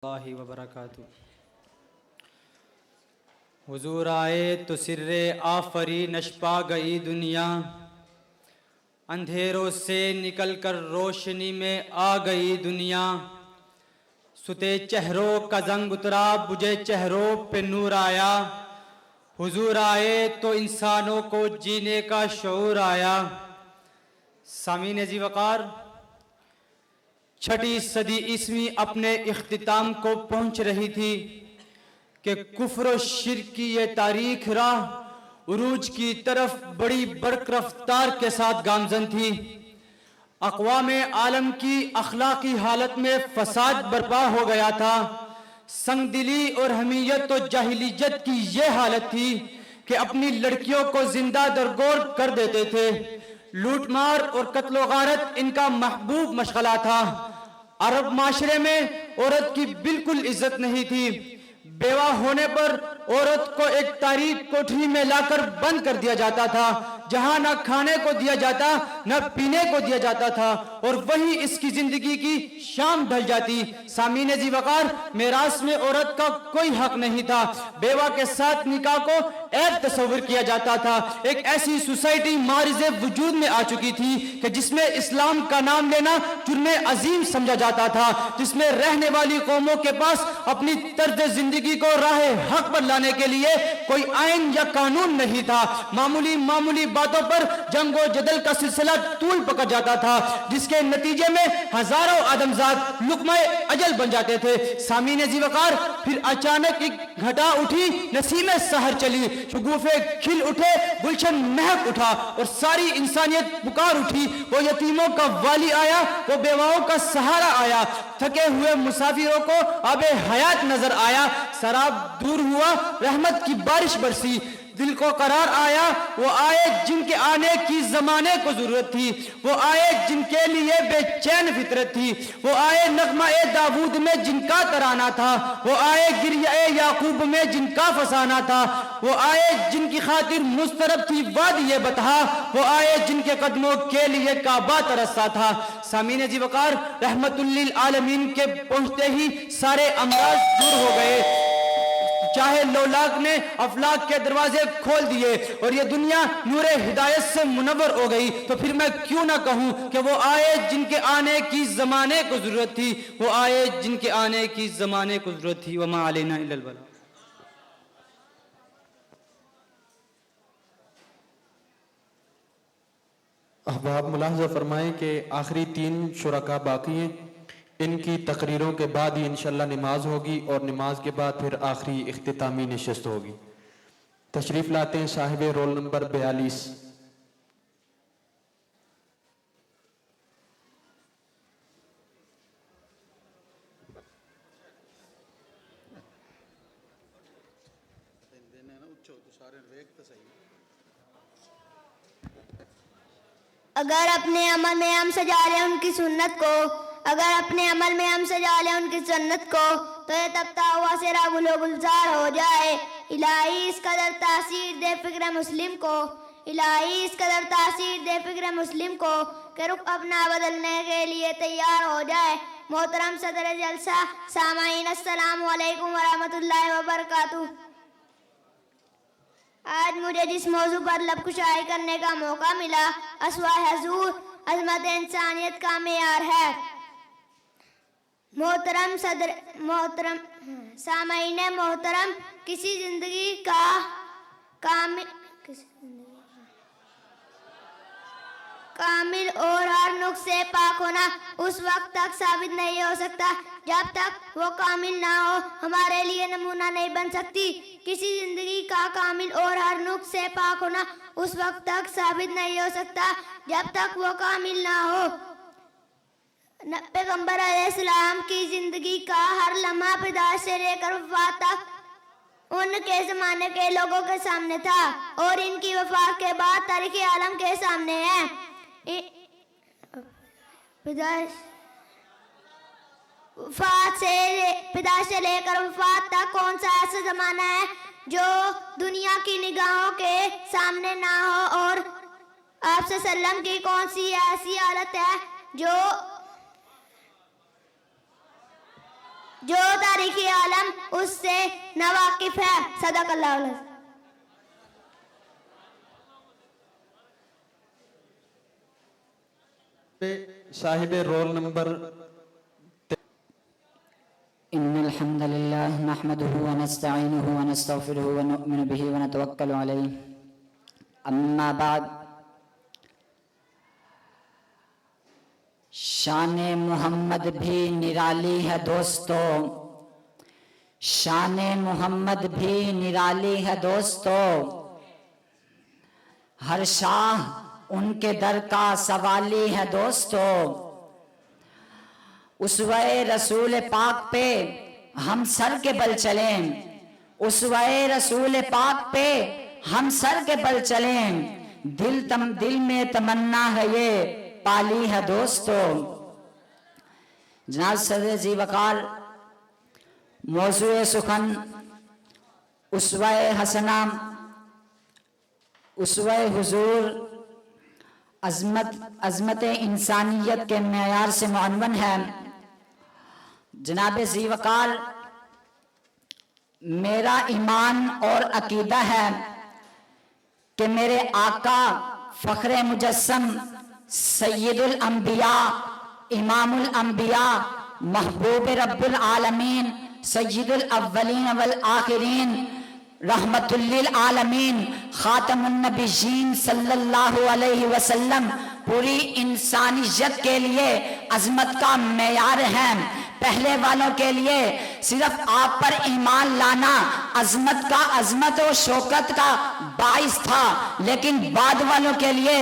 اللہ وبرکاتہ۔ حضور آئے تو سر آفری نشپا گئی دنیا، اندھیروں سے نکل کر روشنی میں آ گئی دنیا، ستے چہروں کا زنگ اترا بجھے چہروں پہ نور آیا، حضور آئے تو انسانوں کو جینے کا شعور آیا۔ سامعین ذی وقار، چھٹی صدی عیسوی اپنے اختتام کو پہنچ رہی تھی کہ کفر و شرک کی یہ تاریخ راہ عروج کی طرف بڑی برق رفتار کے ساتھ گامزن تھی۔ اقوام عالم کی اخلاقی حالت میں فساد برپا ہو گیا تھا۔ سنگ دلی اور حمیت و جاہلیت کی یہ حالت تھی کہ اپنی لڑکیوں کو زندہ درگور کر دیتے تھے۔ لوٹ مار اور قتل و غارت ان کا محبوب مشغلہ تھا۔ عرب معاشرے میں عورت کی بالکل عزت نہیں تھی۔ بیوہ ہونے پر عورت کو ایک تاریک کوٹھری میں لا کر بند کر دیا جاتا تھا، جہاں نہ کھانے کو دیا جاتا نہ پینے کو دیا جاتا تھا، اور وہی اس کی زندگی کی شام ڈھل جاتی۔ سامعین ذی وقار، میراث میں عورت کا کوئی حق نہیں تھا۔ بیوہ کے ساتھ نکاح کو عیب تصور کیا جاتا تھا۔ ایک ایسی سوسائٹی معرض وجود میں آ چکی تھی کہ جس میں اسلام کا نام لینا جرم عظیم سمجھا جاتا تھا، جس میں رہنے والی قوموں کے پاس اپنی طرز زندگی کو راہ حق پر لانے کے لیے کوئی آئین یا قانون نہیں تھا۔ معمولی باتوں پر جنگ و جدل کا سلسلہ طول پکڑ جاتا تھا، جس کے نتیجے میں ہزاروں آدمزاد لقمہ اجل بن جاتے تھے۔ سامعین ذی وقار، پھر اچانک ایک گھٹا اٹھی، نسیم سحر چلی، شگوفے کھل اٹھے، گلشن مہک اٹھا، اور ساری انسانیت پکار اٹھی۔ وہ یتیموں کا والی آیا، وہ بیواؤں کا سہارا آیا، تھکے ہوئے مسافروں کو آب حیات نظر آیا۔ سراب دور ہوا، رحمت کی بارش برسی، دل کو قرار آیا۔ وہ آئے جن کے آنے کی زمانے کو ضرورت تھی، وہ آئے جن کے لیے بے چین فطرت تھی، وہ آئے نغمہ داود میں جن کا ترانہ تھا، وہ آئے گریہ یعقوب میں جن کا فسانہ تھا، وہ آئے جن کی خاطر مضطرب تھی وادی بطحا، وہ آئے جن کے قدموں کے لیے کعبہ ترسا تھا۔ سامعین ذی وقار، رحمت للعالمین کے پہنچتے ہی سارے امراض دور ہو گئے۔ چاہے لولاک نے افلاک کے دروازے کھول دیے اور یہ دنیا نور ہدایت سے منور ہو گئی، تو پھر میں کیوں نہ کہوں کہ وہ آئے جن کے آنے کی زمانے کو ضرورت تھی، وہ آئے جن کے آنے کی زمانے کو ضرورت تھی۔ وما علینا الا البلاغ۔ احباب، ملاحظہ فرمائیں کہ آخری 3 شرکا باقی ہیں، ان کی تقریروں کے بعد ہی انشاءاللہ نماز ہوگی، اور نماز کے بعد پھر آخری اختتامی نشست ہوگی۔ تشریف لاتے ہیں صاحب رول نمبر 42۔ اگر اپنے عمل میں ہم سجا لیں ان کی سنت کو، اگر اپنے عمل میں ہم سجا لیں ان کی سنت کو، تو یہ تبتا ہوا سرا گل و گلزار ہو جائے۔ الہی اس قدر تاثیر دے فکر مسلم کو، الہی اس قدر تاثیر دے فکر مسلم کو کہ رخ اپنا بدلنے کے لیے تیار ہو جائے۔ محترم صدر جلسہ، سامعین، السلام علیکم ورحمۃ اللہ وبرکاتہ۔ آج مجھے جس موضوع پر لب کشائی کرنے کا موقع ملا، اسوہ حضور عظمت انسانیت کا معیار ہے۔ محترم سامعین محترم، کسی زندگی کا کامل اور ہر نقص سے پاک ہونا اس وقت تک ثابت نہیں ہو سکتا جب تک وہ کامل نہ ہو، ہمارے لیے نمونہ نہیں بن سکتی۔ کسی زندگی کا کامل اور ہر نقص سے پاک ہونا اس وقت تک ثابت نہیں ہو سکتا جب تک وہ کامل نہ ہو۔ پیغمبر علیہ السلام کی زندگی کا ہر لمحہ پیدائش سے لے کر وفات تک ان کے زمانے کے لوگوں کے سامنے تھا، اور ان کی وفات کے بعد تاریخ عالم کے سامنے ہے۔ پیدائش سے لے کر وفات تک کون سا ایسا زمانہ ہے جو دنیا کی نگاہوں کے سامنے نہ ہو، اور آپ صلی اللہ علیہ وسلم کی کون سی ایسی حالت ہے جو جو تاریخی عالم اس سے ناواقف ہے. صدق اللہ العظیم. صاحب رول نمبر إن الحمد لله نحمده ونستعينه ونستغفره ونؤمن به ونتوكل عليه. أما بعد، شان محمد بھی نرالی ہے دوستو، شان محمد بھی نرالی ہے دوستو. ہر شاہ ان کے در کا سوالی ہے دوستو. اسوہ رسول پاک پہ ہم سر کے بل چلیں، اسوہ رسول پاک پہ ہم سر کے بل چلیں. دل میں تمنا ہے یہ پالی ہے دوستو. جناب صدر زی وقار، موضوع سخن اسوہ حسنہ، اسوہ حضور، عظمت انسانیت کے معیار سے معنون ہے. جناب ذی وقار، میرا ایمان اور عقیدہ ہے کہ میرے آقا فخر مجسم سید الانبیاء، امام الانبیاء، محبوب رب العالمین، سید الاولین والآخرین، رحمت للعالمین، خاتم النبیین صلی اللہ علیہ وسلم پوری انسانیت کے لیے عظمت کا معیار ہے. پہلے والوں کے لیے صرف آپ پر ایمان لانا عظمت و شوکت کا باعث تھا، لیکن بعد والوں کے لیے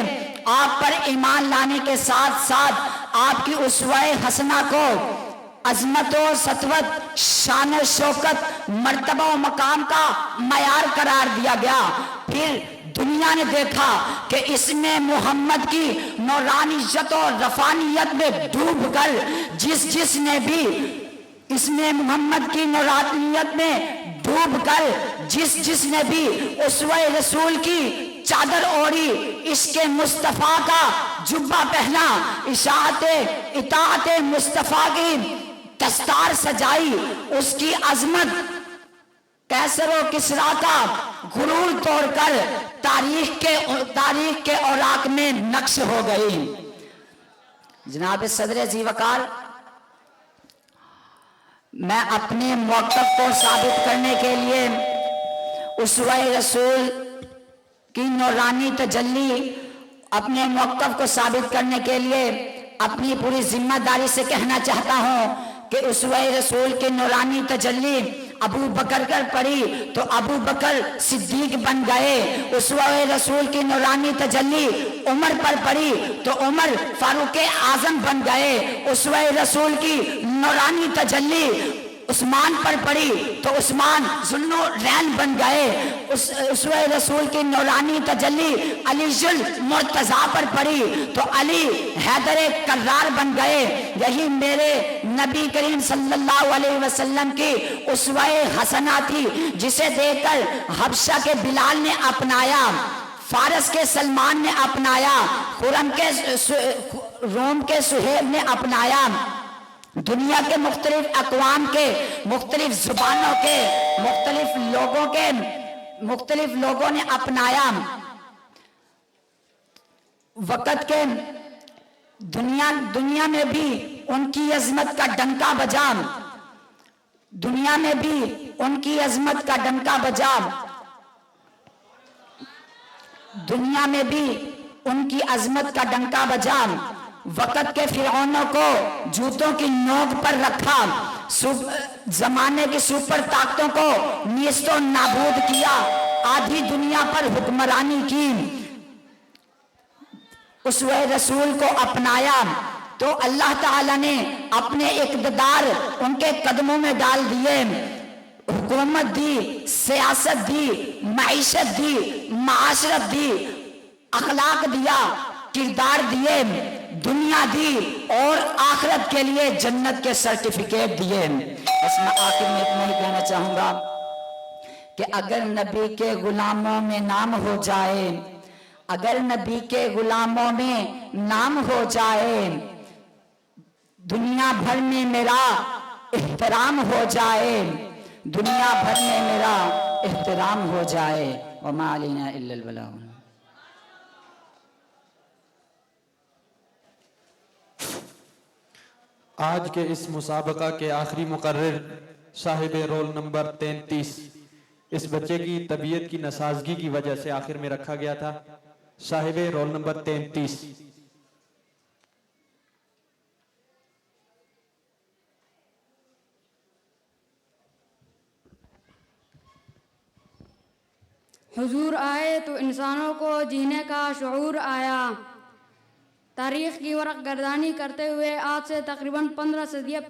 آپ پر ایمان لانے کے ساتھ ساتھ آپ کی اسوہ حسنہ کو عظمت و سطوت، شان و شوکت، مرتبہ و مقام کا معیار قرار دیا گیا. پھر دنیا نے دیکھا کہ اس میں محمد کی نورانیت و رفانیت میں ڈوب کر جس نے بھی اس میں محمد کی نورانیت میں ڈوب کر جس نے بھی اسوہ رسول کی چادر اوڑی، عشق مصطفیٰ کا جبہ پہنا، اطاعت مصطفیٰ کی دستار سجائی، اس کی عظمت کیسر و کسریٰ کا غرور توڑ کر تاریخ کے اوراق میں نقش ہو گئی. جناب صدر ذی وقار، میں اپنے موقف کو ثابت کرنے کے لیے اسوہ رسول کی نورانی تجلی، اپنے موقف کو ثابت کرنے کے لیے اپنی پوری ذمہ داری سے کہنا چاہتا ہوں کہ اسوہ رسول کی نورانی تجلی ابو بکر کر پڑی تو ابو بکر صدیق بن گئے. اسوہ رسول کی نورانی تجلی عمر پر پڑی تو عمر فاروق اعظم بن گئے. اسوہ رسول کی نورانی تجلی عثمان پر پڑی تو عثمان ذوالنورین بن گئے. اسوہ رسول کی نورانی تجلی علی المرتضیٰ پر پڑی تو علی حیدر کرار بن گئے. یہی میرے نبی کریم صلی اللہ علیہ وسلم کی اسوہ حسنہ تھی، جسے دیکھ کر حبشہ کے بلال نے اپنایا، فارس کے سلمان نے اپنایا، روم کے سہیل نے اپنایا، دنیا کے مختلف اقوام کے، مختلف زبانوں کے، مختلف لوگوں نے اپنایا. وقت کے دنیا میں بھی ان کی عظمت کا ڈنکا بجا، دنیا میں بھی ان کی عظمت کا ڈنکا بجا، دنیا میں بھی ان کی عظمت کا ڈنکا بجا. وقت کے فرعونوں کو جوتوں کی نوک پر رکھا، زمانے کی سپر طاقتوں کو نیست و نابود کیا، آدھی دنیا پر حکمرانی کی. اسوہ رسول کو اپنایا تو اللہ تعالیٰ نے اپنے اقتدار ان کے قدموں میں ڈال دیے. حکومت دی، سیاست دی، معیشت دی، معاشرت دی، اخلاق دیا، کردار دیے، دنیا دی اور آخرت کے لیے جنت کے سرٹیفکیٹ دیے. بس میں آخر میں اتنا ہی کہنا چاہوں گا کہ اگر نبی کے غلاموں میں نام ہو جائے، اگر نبی کے غلاموں میں نام ہو جائے، دنیا بھر میں میرا احترام ہو جائے، دنیا بھر میں میرا احترام ہو جائے، وما علینا الا البلاغ۔ آج کے اس مسابقہ کے آخری مقرر صاحب رول نمبر 33، اس بچے کی طبیعت کی ناسازگی کی وجہ سے آخر میں رکھا گیا تھا، صاحب رول نمبر 33۔ حضور آئے تو انسانوں کو جینے کا شعور آیا۔ تاریخ کی ورق گردانی کرتے ہوئے آج سے تقریباً 15 صدیاں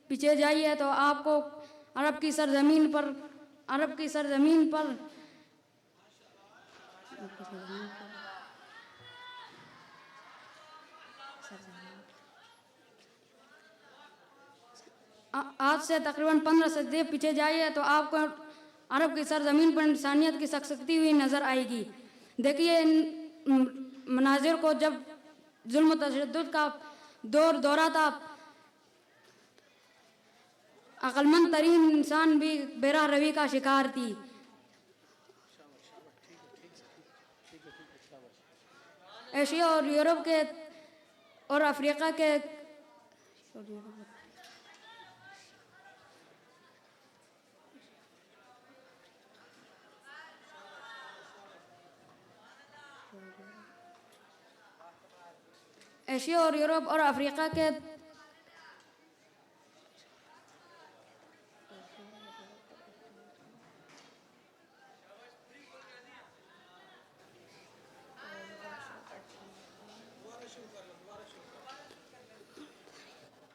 پیچھے جائیے تو آپ کو عرب کی سرزمین پر عرب کی سرزمین پر انسانیت کی سکسکتی ہوئی نظر آئے گی۔ دیکھیے ان مناظر کو، جب ظلم و تشدد کا دورہ تھا، عقل مند ترین انسان بھی بے راہ روی کا شکار تھی۔ ایشیا اور یورپ کے اور افریقہ کے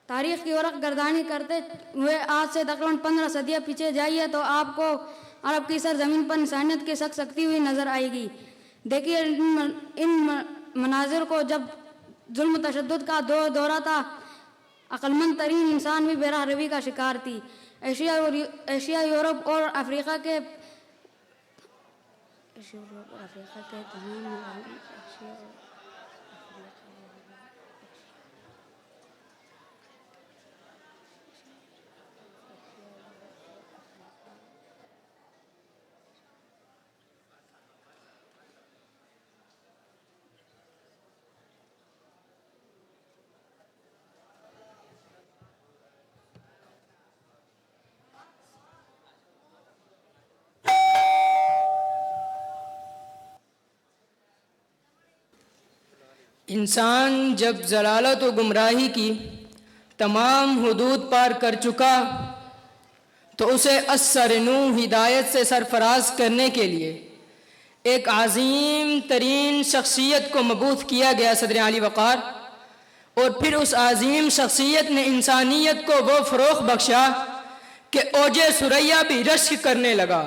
تاریخ کی ورق گردانی کرتے ہوئے آج سے تقریباً 15 صدیاں پیچھے جائیے تو آپ کو عرب کی سرزمین پر انسانیت کی سکسکتی ہوئی نظر آئے گی۔ دیکھیے ان مناظر کو، جب ظلم و تشدد کا دورہ تھا، عقل مند ترین انسان بھی بے راہ روی کا شکار تھی۔ ایشیا، یورپ اور افریقہ کے انسان جب ضلالت و گمراہی کی تمام حدود پار کر چکا تو اسے اثر نو ہدایت سے سرفراز کرنے کے لیے ایک عظیم ترین شخصیت کو مبعوث کیا گیا، صدر عالی وقار، اور پھر اس عظیم شخصیت نے انسانیت کو وہ فروغ بخشا کہ اوج ثریا بھی رشک کرنے لگا۔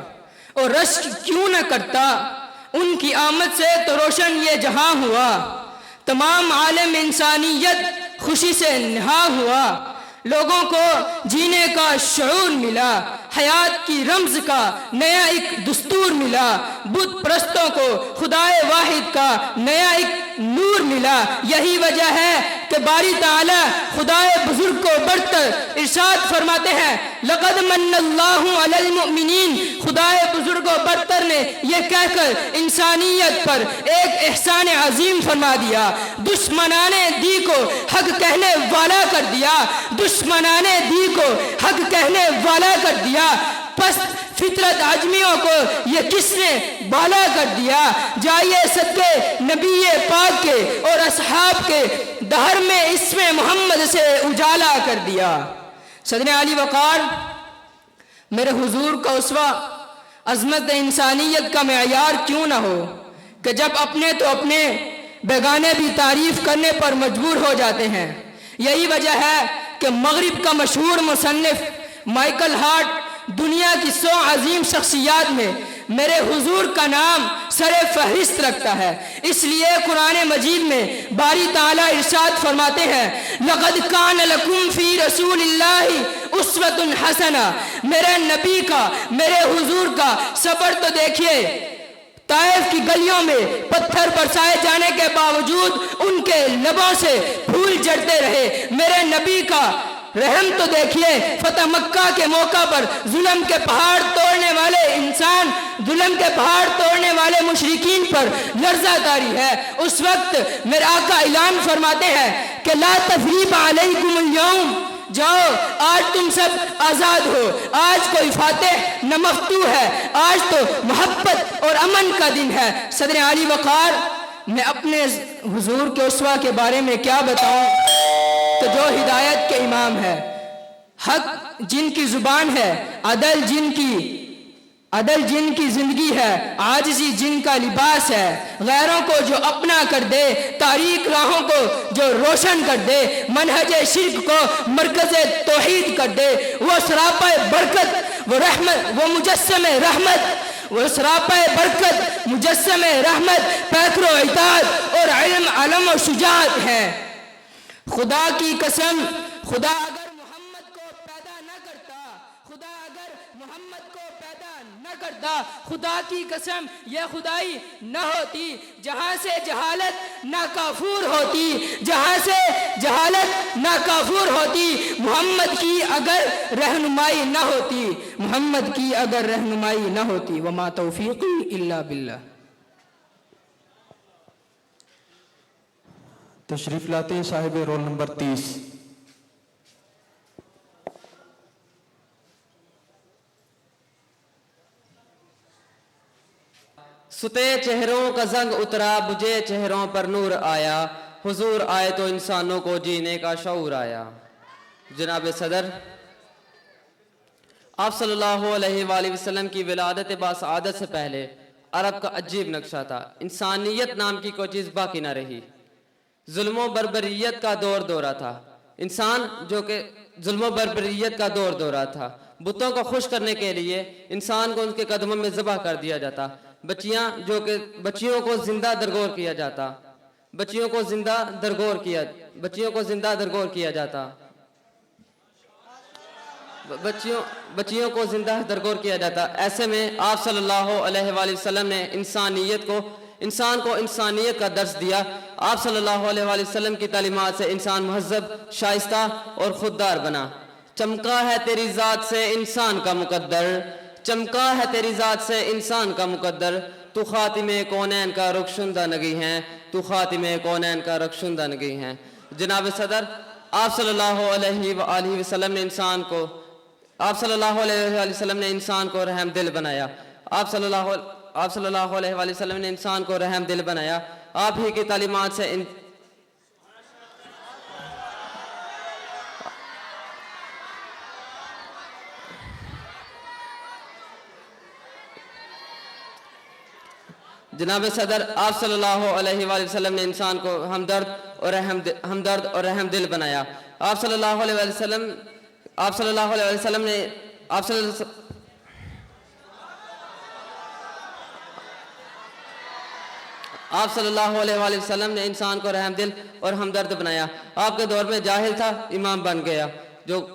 اور رشک کیوں نہ کرتا، ان کی آمد سے تو روشن یہ جہاں ہوا، تمام عالم انسانیت خوشی سے نہا ہوا، لوگوں کو جینے کا شعور ملا، حیات کی رمز کا نیا ایک دستور ملا، بت پرستوں کو خدائے واحد کا نیا ایک نور ملا۔ یہی وجہ ہے کہ باری تعالی خدائے بزرگ کو برتر ارشاد فرماتے ہیں، لقد من اللہ علی المؤمنین، خدائے بزرگ و برتر نے یہ کہہ کر انسانیت پر ایک احسان عظیم فرما دیا، دشمنان دی کو حق کہنے والا کر دیا، دشمنان دی کو حق کہنے والا کر دیا، پس فطرت عجمیوں کو یہ کس نے بالا کر دیا۔ جائیے صدقے نبی پاک کے اور اصحاب کے دہر میں اسم محمد سے اجالا کر دیا۔ صدر عالی وقار، میرے حضور کا اسوہ عظمت انسانیت کا معیار کیوں نہ ہو کہ جب اپنے تو اپنے بیگانے بھی تعریف کرنے پر مجبور ہو جاتے ہیں۔ یہی وجہ ہے کہ مغرب کا مشہور مصنف مائیکل ہارٹ دنیا کی 100 عظیم شخصیات میں میرے حضور کا نام سر فہرست رکھتا ہے۔ اس لیے قرآن مجید میں باری تعالیٰ ارشاد فرماتے ہیں، لَقَدْ كَانَ لَكُمْ فِي رَسُولِ اللَّهِ أُسْوَةٌ حَسَنَةٌ، میرے نبی کا، میرے حضور کا سفر تو دیکھیے، طائف کی گلیوں میں پتھر برسائے جانے کے باوجود ان کے لبوں سے پھول جھڑتے رہے۔ میرے نبی کا رحم تو دیکھیے فتح مکہ کے موقع پر ظلم کے پہاڑ توڑنے والے انسان، ظلم کے پہاڑ توڑنے والے مشرکین پر لرزہ طاری ہے۔ اس وقت میرے آقا اعلان فرماتے ہیں کہ لا تثریب علیکم اليوم، جاؤ آج تم سب آزاد ہو، آج کوئی فاتح نہ مفتوح ہے، آج تو محبت اور امن کا دن ہے۔ صدر علی وقار، میں اپنے حضور کے اسوہ کے بارے میں کیا بتاؤں کہ جو ہدایت کے امام ہے، حق جن کی زبان ہے، عدل جن کی زندگی ہے، عاجزی جن کا لباس ہے، غیروں کو جو اپنا کر دے، تاریک راہوں کو جو روشن کر دے، منہج شرک کو مرکز توحید کر دے، وہ سراپا برکت، وہ رحمت، وہ مجسم رحمت، وہ سراپا برکت، مجسم رحمت، فکر و اطاعت اور علم و شجاعت ہے۔ خدا کی قسم، خدا اگر محمد کو پیدا نہ کرتا، خدا اگر محمد کو پیدا نہ کرتا، خدا کی قسم یہ خدائی نہ ہوتی۔ جہاں سے جہالت ناکافور ہوتی، جہاں سے جہالت ناکافور ہوتی، محمد کی اگر رہنمائی نہ ہوتی، محمد کی اگر رہنمائی نہ ہوتی۔ وما توفیقی الا باللہ۔ تشریف لاتے ہیں صاحب رول نمبر 30۔ ستے چہروں کا زنگ اترا، بجھے چہروں پر نور آیا، حضور آئے تو انسانوں کو جینے کا شعور آیا۔ جناب صدر، آپ صلی اللہ علیہ وآلہ وسلم کی ولادت باسعادت سے پہلے عرب کا عجیب نقشہ تھا۔ انسانیت نام کی کوئی چیز باقی نہ رہی، ظلم و بربریت کا دورہ تھا۔ انسان جو کہ ظلم و بربریت کا دورہ تھا، بتوں کو خوش کرنے کے لیے انسان کو ان کے قدموں میں ذبح کر دیا جاتا، بچیوں کو زندہ درگور کیا جاتا، بچیوں کو زندہ درگور کیا جاتا، بچیوں کو زندہ درگور کیا جاتا۔ ایسے میں آپ صلی اللہ علیہ وآلہ وسلم نے انسان کو انسانیت کا درس دیا۔ آپ صلی اللہ علیہ وآلہ وسلم کی تعلیمات سے انسان مہذب، شائستہ اور خوددار بنا۔ چمکا ہے تیری ذات سے انسان کا مقدر، چمکا ہے تیری ذات سے انسان کا مقدر، تو خاتم کونین کا رخشندہ نگی ہے، تو خاتم کونین کا رخشندہ نگی ہے۔ جناب صدر، آپ صلی اللہ علیہ وآلہ وسلم نے انسان کو رحم دل بنایا۔ آپ صلی اللہ علیہ وآلہ وسلم نے انسان کو رحم دل بنایا۔ آپ ہی کی تعلیمات سے جناب صدر، آپ صلی اللہ علیہ وآلہ وسلم نے انسان کو ہمدرد اور رحم دل بنایا۔ آپ صلی اللہ علیہ وآلہ وسلم نے انسان کو رحم دل اور ہمدرد بنایا۔ آپ کے دور میں جاہل تھا، امام بن گیا، جو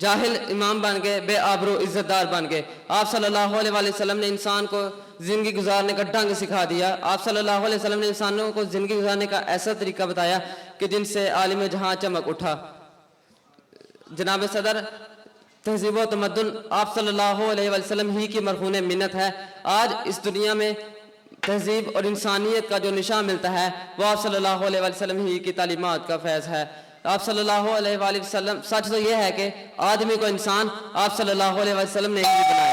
جاہل امام بن گئے، بے آبرو عزت دار بن گئے۔ آپ صلی اللہ علیہ وآلہ وسلم نے انسان کو زندگی گزارنے کا ڈھنگ سکھا دیا۔ آپ صلی اللہ علیہ وسلم نے انسانوں کو زندگی گزارنے کا ایسا طریقہ بتایا کہ جن سے عالم جہاں چمک اٹھا۔ جناب صدر، تہذیب و تمدن آپ صلی اللہ علیہ وسلم ہی کی مرہون منت ہے۔ آج اس دنیا میں تہذیب اور انسانیت کا جو نشان ملتا ہے وہ آپ صلی اللہ علیہ وسلم ہی کی تعلیمات کا فیض ہے۔ آپ صلی اللہ علیہ وسلم، سچ تو یہ ہے کہ آدمی کو انسان آپ صلی اللہ علیہ وسلم نے ہی بنایا۔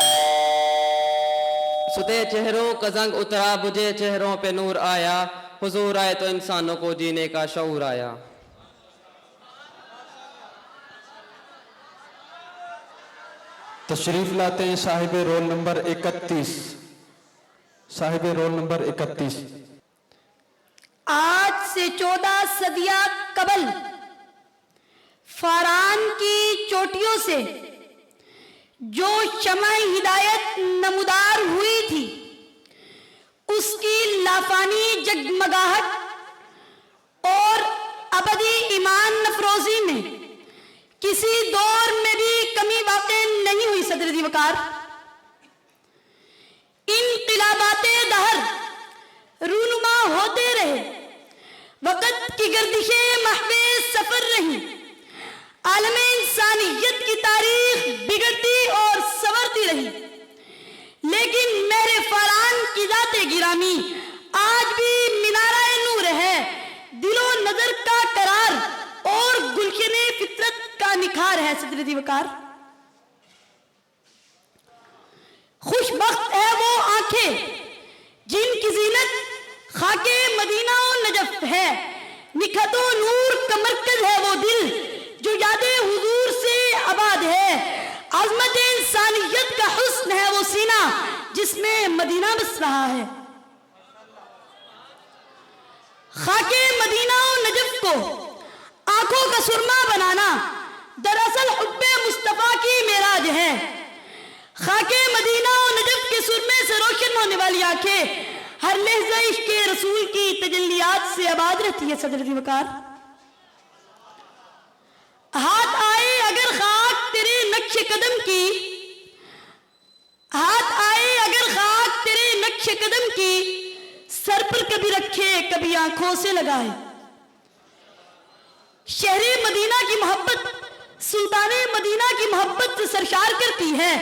ستے چہروں کا زنگ اترا، بجھے چہروں پہ نور آیا، حضور آئے تو انسانوں کو جینے کا شعور آیا۔ تشریف لاتے ہیں صاحب رول نمبر 31۔ صاحب رول نمبر 31۔ آج سے 14 صدیاں قبل فاران کی چوٹیوں سے جو شمع ہدایت نمودار ہوئی تھی، اس کی لافانی جگمگاہٹ اور ابدی ایمان نفروزی میں کسی دور میں بھی کمی واقع نہیں ہوئی۔ صدر ذی وقار، انقلابات دہر رونما ہوتے رہے، وقت کی گردشیں محو سفر رہی، عالم انسانیت کی تاریخ بگڑتی اور سنورتی رہی، لیکن مہر فاران کی ذات گرامی آج بھی مینارہ نور ہے، دل و نظر کا قرار اور گلشن فطرت کا نکھار ہے۔ صدر وقار، خوش بخت ہے وہ آنکھیں جن کی زینت خاک مدینہ و نجف ہے، نکھت و نور کا مرکز ہے وہ دل جو یاد حضور سے آباد ہے، عظمت انسانیت کا حسن ہے وہ سینہ جس میں مدینہ بس رہا ہے۔ خاک مدینہ و نجف کو آنکھوں کا سرما بنانا دراصل حب مصطفیٰ کی معراج ہے۔ خاک مدینہ و نجف کے سرمے سے روشن ہونے والی آنکھیں ہر لحظہ عشق رسول کی تجلیات سے آباد رہتی ہے۔ صدر وقار، ہاتھ آئے اگر خاک تیرے نقش قدم کی، ہاتھ آئے اگر خاک تیرے نقش قدم کی، سر پر کبھی رکھے کبھی آنکھوں سے لگائے۔ شہر مدینہ کی محبت سلطان مدینہ کی محبت سے سرشار کرتی ہے،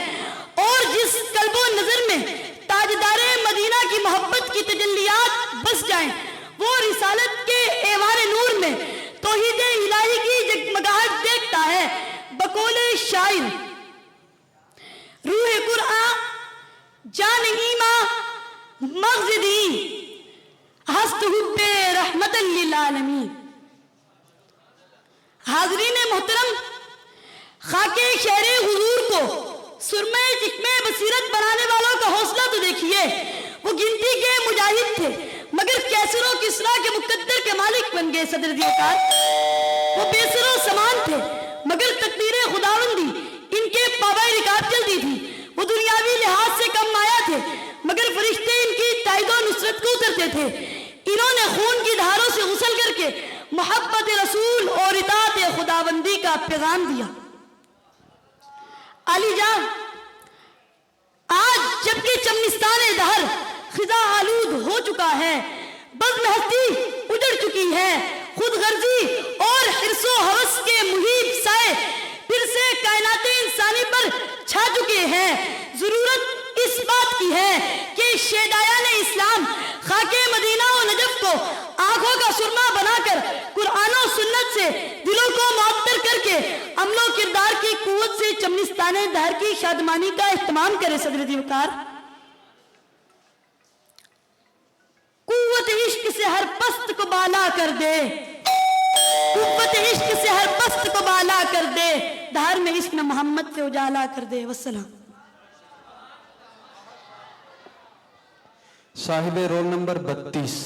اور جس قلب و نظر میں تاجدار مدینہ کی محبت کی تجلیات بس جائیں، وہ رسالت کے ایوان نور میں توحید الہی کی جگمگاہٹ دیکھتا ہے۔ بقول شاعر، روح قرآن جان ایمان مغز دی، ہست حب رحمت للعالمین۔ حاضرین محترم، خاک شہر حضور کو سرمے چکمے بصیرت بنانے والوں کا حوصلہ تو دیکھیے، وہ گنتی کے مجاہد تھے مگر کیسر و کسرا کے مقدر کے مالک بن گئے۔ صدر دیوکار، وہ بے سر و سامان تھے مگر تقدیر خداوندی ان کے پابائے رکاب چلتی تھی، وہ دنیاوی لحاظ سے کم مایا تھے مگر فرشتے ان کی تائید و نصرت کو اترتے تھے۔ انہوں نے خون کی دھاروں سے غسل کر کے محبت رسول اور اطاعت خداوندی کا پیغام دیا۔ علی جان، آج جبکہ چمنستان دہر خزاں آلود ہو چکا ہے، بزم ہستی اجڑ چکی ہے، خود غرضی اور حرص و ہوس کے محیط سائے پھر سے کائنات انسانی پر چھا چکے ہیں، ضرورت اس بات کی ہے کہ شیدایان اسلام خاک مدینہ و نجف کو آنکھوں کا سرما بنا کر قرآن و سنت سے دلوں کو معطر کر کے عمل و کردار کی قوت سے چمنستان دہر کی شادمانی کا اہتمام کرے۔ صدر وقار، قوت عشق سے ہر پست کو بالا کر دے، قوت عشق سے ہر پست کو بالا کر دے، دہر میں اسم محمد سے اجالا کر دے۔ والسلام۔ صاحب رول نمبر 32۔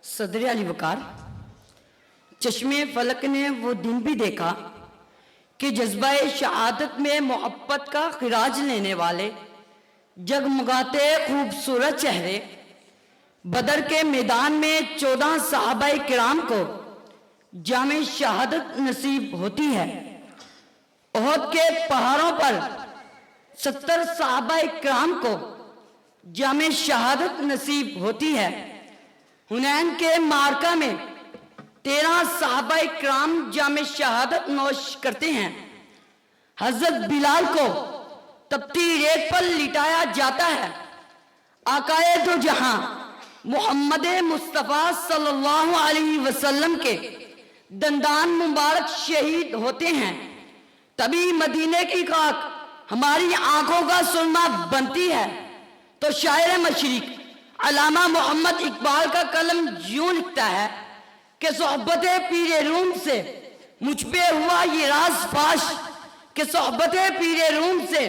صدر علی وقار، چشمے فلک نے وہ دن بھی دیکھا کہ جذبہ شہادت میں محبت کا خراج لینے والے جگمگاتے خوبصورت چہرے بدر کے میدان میں 14 صحابہ کرام کو جامع شہادت نصیب ہوتی ہے۔ احد کے پہاڑوں پر 70 صحابہ کرام کو جامع شہادت نصیب ہوتی ہے۔ حنین کے معرکہ میں 13 صحابہ کرام جامع شہادت نوش کرتے ہیں۔ حضرت بلال کو تپتی ریت پر لٹایا جاتا ہے۔ آقائے دو جہاں محمد مصطفیٰ صلی اللہ علیہ وسلم کے دندان مبارک شہید ہوتے ہیں، تبھی مدینے کی خاک ہماری آنکھوں کا سرما بنتی ہے۔ تو شاعر مشرق علامہ محمد اقبال کا قلم یوں لکھتا ہے کہ صحبت پیر روم سے مجھ پہ ہوا یہ راز فاش، کہ صحبت پیر روم سے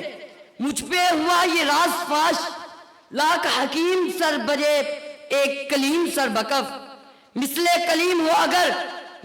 مجھ پہ ہوا یہ راز فاش، لاکھ حکیم سر بجے ایک کلیم سر بکف، مثل کلیم ہو اگر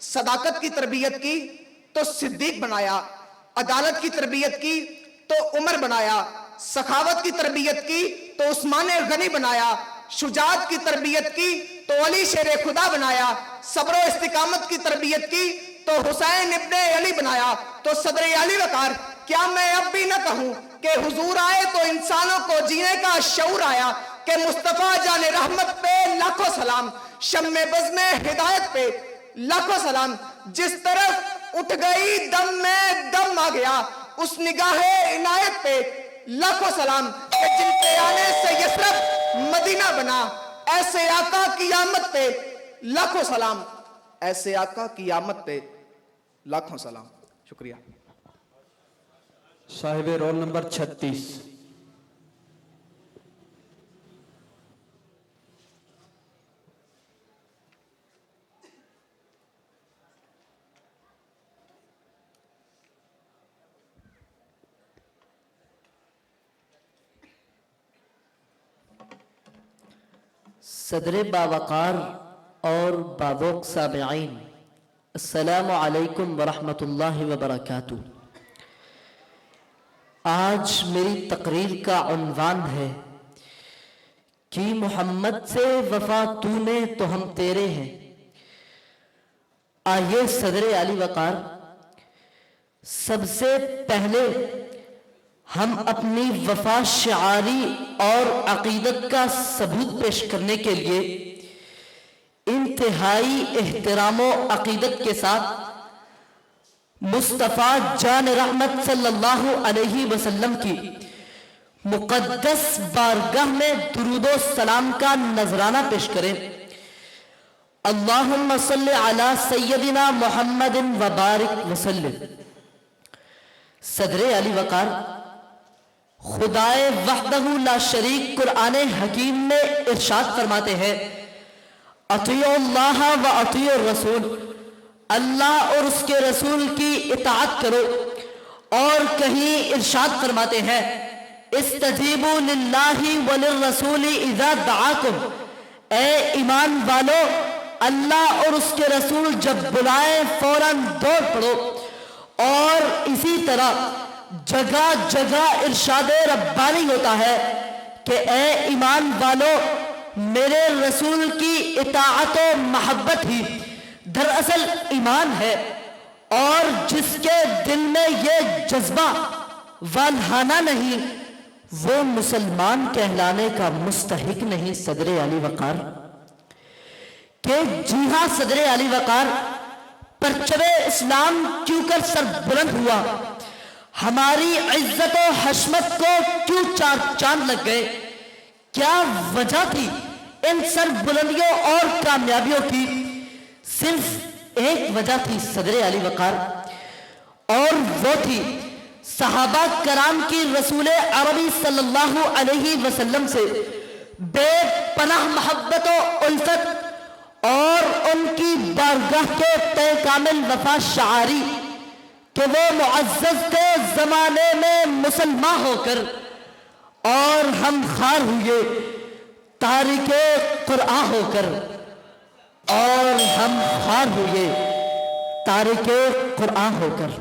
صداقت کی تربیت کی تو صدیق بنایا، عدالت کی تربیت کی تو عمر بنایا، سخاوت کی تربیت کی تو عثمان غنی بنایا، شجاعت کی تربیت کی تو علی شیر خدا بنایا، صبر و استقامت کی تربیت کی تو حسین ابن علی بنایا۔ تو صدر علی وقار، کیا میں اب بھی نہ کہوں کہ حضور آئے تو انسانوں کو جینے کا شعور آیا، کہ مصطفیٰ جان رحمت پہ لاکھوں سلام، شمع بزم ہدایت پہ لاکھوں سلام، جس طرف اٹھ گئی دم میں دم آ گیا، اس نگاہ عنایت پہ لاکھوں سلام، کہ جن کے آنے سے یثرب مدینہ بنا، ایسے آقا کی آمد پہ لاکھوں سلام، ایسے آقا کی آمد پہ لاکھوں سلام۔ شکریہ۔ صاحب رول نمبر 36۔ صدر باوقار اور باوق سامعین، السلام علیکم ورحمۃ اللہ وبرکاتہ۔ آج میری تقریر کا عنوان ہے کہ محمد سے وفا تو نے تو ہم تیرے ہیں۔ آئیے صدر علی وقار، سب سے پہلے ہم اپنی وفا شعاری اور عقیدت کا ثبوت پیش کرنے کے لیے انتہائی احترام و عقیدت کے ساتھ مصطفیٰ جان رحمت صلی اللہ علیہ وسلم کی مقدس بارگاہ میں درود و سلام کا نذرانہ پیش کریں۔ اللہم صلی علی سیدنا محمد وبارک وسلم۔ صدر علی وقار، خدائے وحدہ لا شریک قرآن حکیم میں ارشاد فرماتے ہیں، اطیعوا اللہ و اطیعوا الرسول، اللہ اور اس کے رسول کی اطاعت کرو۔ اور کہیں ارشاد فرماتے ہیں، استجیبوا للہ وللرسول اذا دعاکم، اے ایمان والو، اللہ اور اس کے رسول جب بلائیں فوراً دوڑ پڑو۔ اور اسی طرح جگہ جگہ ارشاد ربانی ہوتا ہے کہ اے ایمان والو، میرے رسول کی اطاعت و محبت ہی دراصل ایمان ہے، اور جس کے دل میں یہ جذبہ والہانہ نہیں وہ مسلمان کہلانے کا مستحق نہیں۔ صدر علی وقار کہ جی ہاں صدر علی وقار، پرچم اسلام کیوں کر سر بلند ہوا، ہماری عزت و حشمت کو کیوں چار چاند لگ گئے، کیا وجہ تھی ان سر بلندیوں اور کامیابیوں کی؟ صرف ایک وجہ تھی صدر علی وقار، اور وہ تھی صحابہ کرام کی رسول عربی صلی اللہ علیہ وسلم سے بے پناہ محبت و الفت، اور ان کی بارگاہ کے تے کامل وفا شعاری کہ وہ معزز تھے زمانے میں مسلمان ہو کر، اور ہم خار ہوئے تارک قرآن ہو کر، اور ہم خار ہوئے تارک قرآن ہو کر۔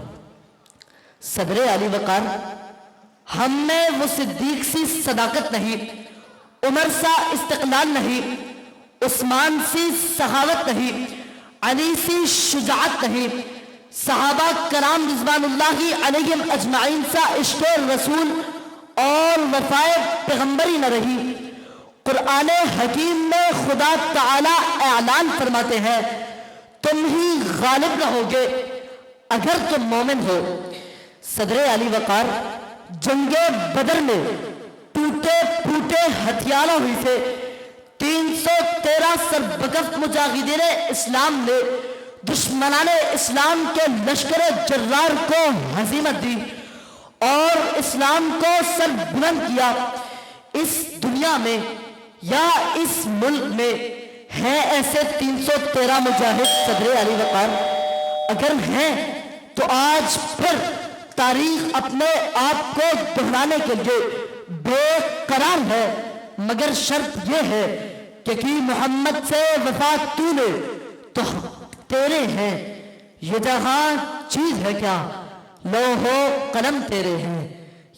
صدر علی وقار، ہم میں وہ صدیق سی صداقت نہیں، عمر سا استقلال نہیں، عثمان سی سخاوت نہیں، علی سی شجاعت نہیں، صحابہ کرام رضوان اللہ علیہم اجمعین سا عشق رسول اور وفائے پیغمبری نہ رہی۔ قرآن حکیم میں خدا تعالی اعلان فرماتے ہیں، تم ہی غالب رہو گے اگر تم مومن ہو۔ صدر علی وقار، جنگ بدر میں ٹوٹے پھوٹے ہتھیاروں ہی سے 313 سربکف مجاہدین اسلام نے دشمنان اسلام کے لشکر جرار کو ہزیمت دی اور اسلام کو سر بلند کیا۔ اس دنیا میں یا اس ملک میں ہیں ایسے 313 مجاہد صدر علی وقار؟ اگر ہیں تو آج پھر تاریخ اپنے آپ کو دہرانے کے لیے بے قرار ہے، مگر شرط یہ ہے کہ محمد سے وفا تو نے تو تیرے ہیں۔ یہ جہاں چیز ہے کیا لوح و قلم تیرے ہیں،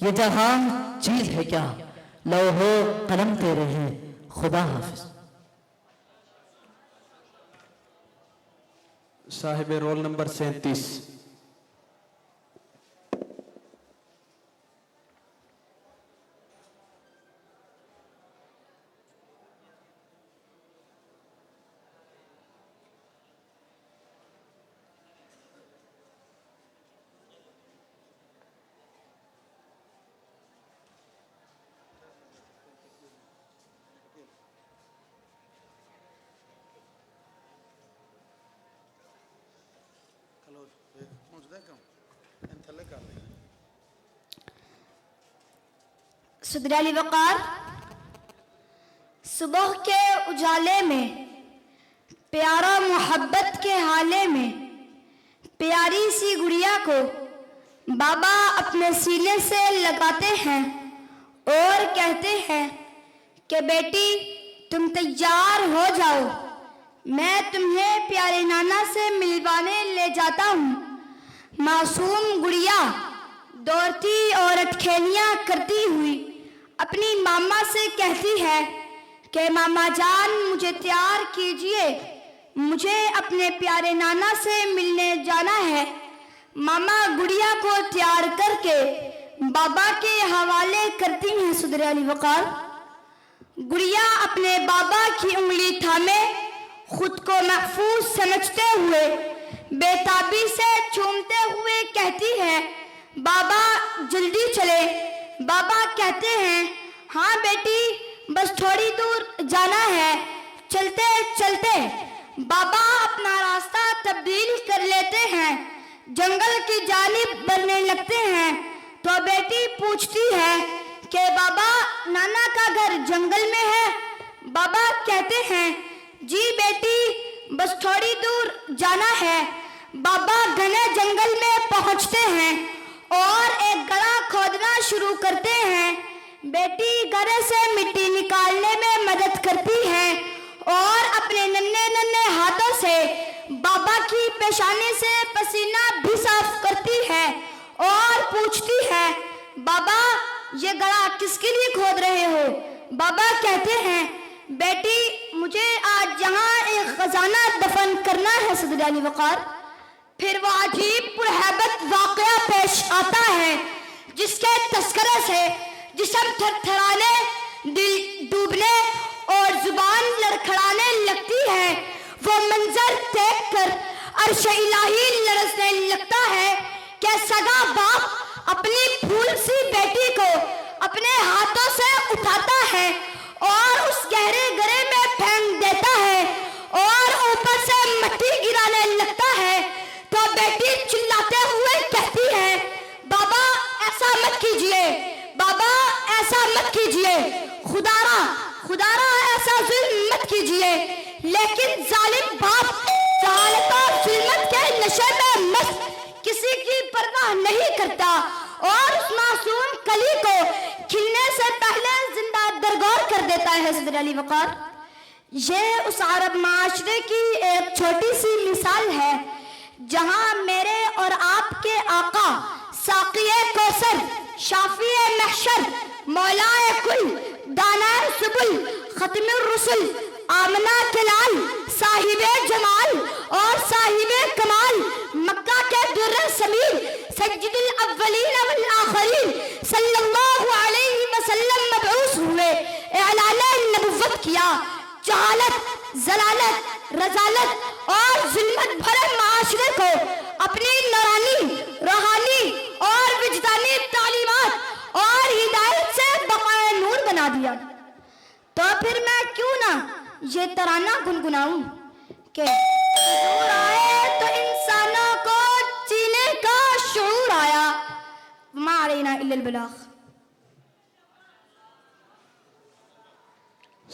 یہ جہاں چیز ہے کیا لوح و قلم تیرے ہیں. خدا حافظ. صاحب رول نمبر 37. صدر علی وقار، صبح کے اجالے میں، پیارا محبت کے حالے میں، پیاری سی گڑیا کو بابا اپنے سینے سے لگاتے ہیں اور کہتے ہیں کہ بیٹی تم تیار ہو جاؤ، میں تمہیں پیارے نانا سے ملوانے لے جاتا ہوں. معصوم گڑیا دوڑتی اور اٹکھیلیاں کرتی ہوئی اپنی ماما سے کہتی ہے کہ ماما جان مجھے تیار کیجئے، مجھے اپنے پیارے نانا سے ملنے جانا ہے. ماما گڑیا کو تیار کر کے بابا کے حوالے کرتی ہیں. صدر علی وقار، گڑیا اپنے بابا کی انگلی تھامے خود کو محفوظ سمجھتے ہوئے بے تابی سے چومتے ہوئے کہتی ہے بابا جلدی چلے. بابا کہتے ہیں ہاں بیٹی بس تھوڑی دور جانا ہے. چلتے چلتے بابا اپنا راستہ تبدیل کر لیتے ہیں، جنگل کی جانب بڑھنے لگتے ہیں. تو بیٹی پوچھتی ہے کہ بابا نانا کا گھر جنگل میں ہے؟ بابا کہتے ہیں جی بیٹی بس تھوڑی دور جانا ہے. بابا گھنے جنگل میں پہنچتے ہیں اور ایک گڑھا کھودنا شروع کرتے ہیں. بیٹی گڑھے سے مٹی نکالنے میں مدد کرتی ہے اور اپنے ننھے ننھے ہاتھوں سے بابا کی پیشانی سے پسینہ بھی صاف کرتی ہے اور پوچھتی ہے بابا یہ گڑھا کس کے لیے کھود رہے ہو؟ بابا کہتے ہیں بیٹی مجھے آج یہاں ایک خزانہ دفن کرنا ہے. صدر علی وقار، پھر وہ عجیب پرہیبت واقعہ پیش آتا ہے جس کے تذکرے سے جسم تھر تھرانے، دل ڈوبنے اور زبان لڑکھڑانے لگتی ہے. وہ منظر دیکھ کر عرش الہی لرزنے لگتا ہے کہ سگا باپ اپنی پھول سی بیٹی کو اپنے ہاتھوں سے اٹھاتا ہے اور اس گہرے گڑھے میں پھینک دیتا ہے اور اوپر سے مٹی گرانے لگتا ہے. تو بیٹی چلاتے ہوئے کہتی ہے بابا ایسا مت کیجئے، بابا ایسا مت کیجئے، خدا را ایسا ظلم مت کیجئے. لیکن ظالم باپ جہالت اور ظلمت کے نشے میں مست کسی کی پرواہ نہیں کرتا اور اس معصوم کلی کو کھلنے سے پہلے زندہ درگور کر دیتا ہے. صدر علی وقار، یہ اس عرب معاشرے کی ایک چھوٹی سی مثال ہے جہاں میرے اور آپ کے آقا ساقی کوثر، شافی محشر، مولا کل، دانا سبل، ختم الرسل، آمنہ کے لال، صاحب جمال اور صاحب کمال، مکہ کے در سمیر، سید الاولین والآخرین صلی اللہ علیہ وسلم مبعوث ہوئے، اعلان نبوت کیا. جہالت، ضلالت، رذالت اور ظلمت بھرے معاشرے کو اپنی نورانی، روحانی اور وجدانی تعلیمات اور ہدایت سے بقائے نور بنا دیا. تو پھر میں کیوں نہ یہ ترانہ گنگناؤں کہ حضور آئے تو انسانوں کو جینے کا شعور آیا. ما علینا الا البلاغ.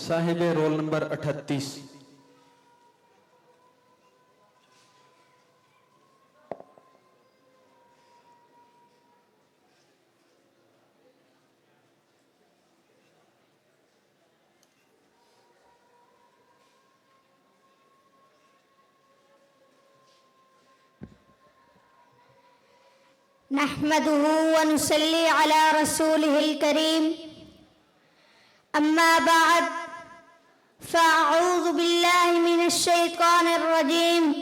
صاحب رول نمبر 38. نحمده ونصلي على رسوله الكريم أما بعد فأعوذ بالله من الشيطان الرجيم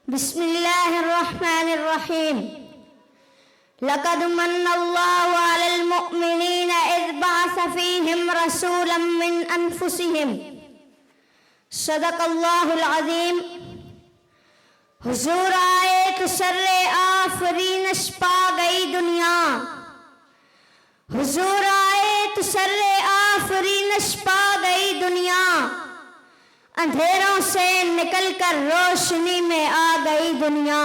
بسم الله الرحمن الرحيم لقد من الله على المؤمنين إذ بعث فيهم رسولا من أنفسهم صدق اللہ العظیم. حضور آئے تو سر آفرینش پا گئی دنیا. حضور آئے تو سر آفرینش پا گئی دنیا. اندھیروں سے نکل کر روشنی میں آ گئی دنیا.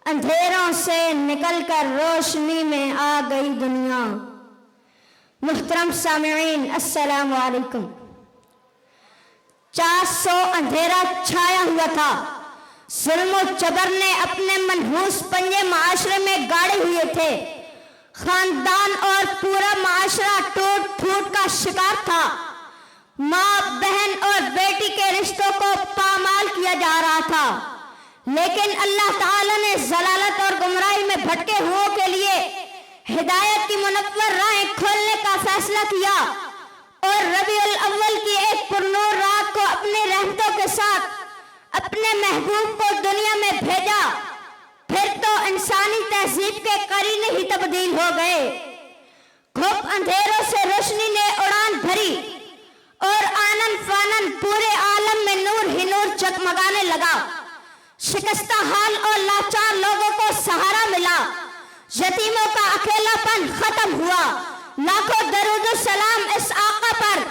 اندھیروں سے نکل کر روشنی میں آ گئی دنیا. محترم سامعین السلام علیکم. 400 اندھیرا چھایا ہوا تھا. ظلم و جبر نے اپنے منحوس پنجے معاشرے میں گاڑے ہوئے تھے. خاندان اور پورا معاشرہ ٹوٹ پھوٹ کا شکار تھا. ماں بہن اور بیٹی کے رشتوں کو پامال کیا جا رہا تھا. لیکن اللہ تعالی نے ضلالت اور گمراہی میں بھٹکے ہوئوں کے لیے ہدایت کی منور راہیں کھولنے کا فیصلہ کیا اور ربیع الاول کی ایک پرنور رات کو اپنے رحمتوں کے ساتھ اپنے محبوب کو دنیا میں بھیجا. پھر تو انسانی تہذیب کے قرینے ہی تبدیل ہو گئے. گھپ اندھیروں سے روشنی نے اڑان بھری اور آنن فانن پورے عالم میں نور ہی نور چکمگانے لگا. شکستہ حال اور لاچار لوگوں کو سہارا ملا. یتیموں کا اکیلا پن ختم ہوا. لاکھوں درود و سلام اس آقا پر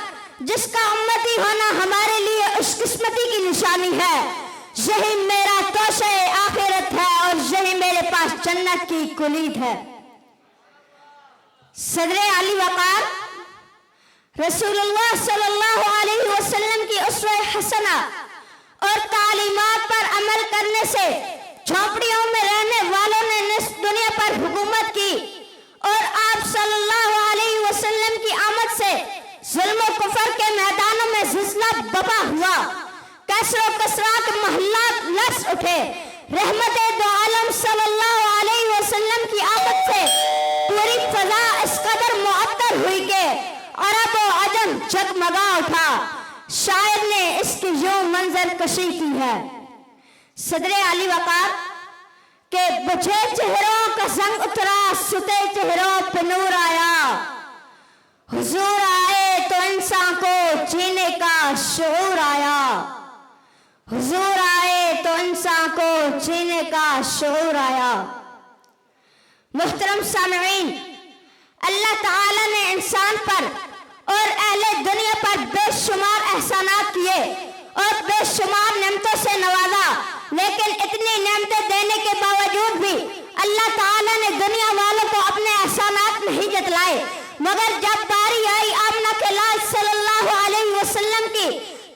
جس کا امتی ہونا ہمارے لیے اس قسمتی کی نشانی ہے. یہی میرا توشہ آخرت ہے اور یہی میرے پاس جنت کی کلید ہے. صدر علی وقار رسول اللہ صلی اللہ علیہ وسلم کی اسوہ حسنہ اور تعلیمات پر عمل کرنے سے جھونپڑیوں میں رہنے والوں نے نصف دنیا پر حکومت کی اور آپ صلی اللہ علیہ وسلم کی آمد سے ظلم و کفر کے میدانوں میں زلزلہ بپا ہوا. کسر و کسرات محلات لرز اٹھے. رحمت دو عالم صلی اللہ علیہ وسلم کی آمد سے پوری فضا اس قدر معطر ہوئی کہ عرب و عجم جگمگا اٹھا. شاعر نے اس کی یوں منظر کشی کی ہے. صدر علی وقار کہ بجھے چہروں کا زنگ اترا ستے چہروں پہ نور آیا. حضور آئے تو انسان کو جینے کا شعور آیا. حضور آئے تو انسان کو جینے کا شعور آیا. محترم سامعین اللہ تعالی نے انسان پر اور اہل دنیا پر بے شمار احسانات کیے اور بے شمار نعمتوں سے نوازا. لیکن اتنی نعمتیں دینے کے باوجود بھی اللہ تعالیٰ نے دنیا والوں کو اپنے احسانات نہیں جتلائے. مگر جب باری آئی آمنہ کے لال صلی اللہ علیہ وسلم کی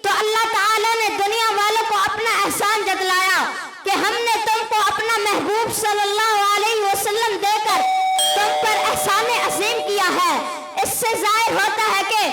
تو اللہ تعالیٰ نے دنیا والوں کو اپنا احسان جتلایا کہ ہم نے تم کو اپنا محبوب صلی اللہ علیہ وسلم دے کر تم پر احسان عظیم کیا ہے. اس سے ظاہر ہوتا ہے کہ